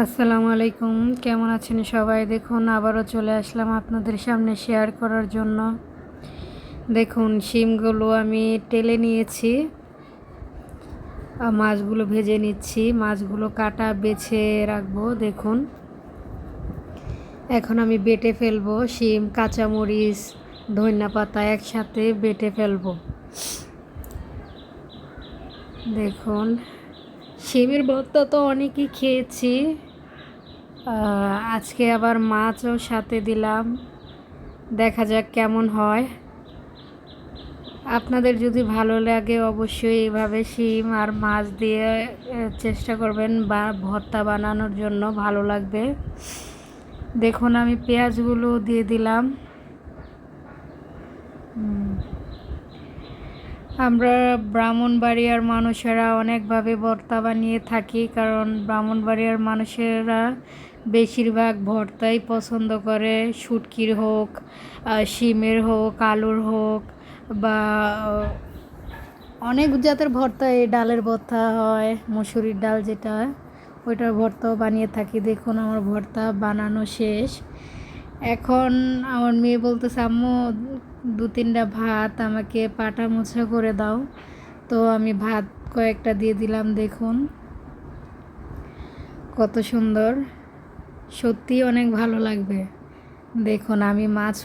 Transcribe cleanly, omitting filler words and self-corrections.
আসসালামু আলাইকুম, কেমন আছেন সবাই? দেখুন আবারও চলে আসলাম আপনাদের সামনে শেয়ার করার জন্য। দেখুন শিমগুলো আমি টেলে নিয়েছি, মাছগুলো ভেজে নিচ্ছি, মাছগুলো কাটা বেছে রাখবো। দেখুন এখন আমি বেটে ফেলবো, শিম, কাঁচামরিচ, ধনিয়া পাতা একসাথে বেটে ফেলবো। দেখুন শিমের ভর্তা তো অনেকই খেয়েছি, আজকে আবার মাছও সাথে দিলাম, দেখা যাক কেমন হয়। আপনাদের যদি ভালো লাগে অবশ্যই এভাবে শিম আর মাছ দিয়ে চেষ্টা করবেন বা ভর্তা বানানোর জন্য, ভালো লাগবে। দেখুন আমি পেঁয়াজগুলো দিয়ে দিলাম। আমরা ব্রাহ্মণবাড়িয়ার মানুষেরা অনেকভাবে ভর্তা বানিয়ে থাকি, কারণ ব্রাহ্মণবাড়িয়ার মানুষেরা বেশিরভাগ ভর্তাই পছন্দ করে, শুটকির হোক, শিমের হোক, আলুর হোক, বা অনেক জাতের ভর্তা, এই ডালের ভর্তা হয়, মসুরির ডাল যেটা, ওইটার ভর্তাও বানিয়ে থাকি। দেখুন আমার ভর্তা বানানো শেষ। এখন আমার মেয়ে বলতেছে, আম্মু 2-3টা ভাত আমাকে পাটা মোছা করে দাও। তো আমি ভাত কয়েকটা দিয়ে দিলাম। দেখুন কত সুন্দর, সত্যি অনেক ভালো লাগবে। দেখুন আমি মাছ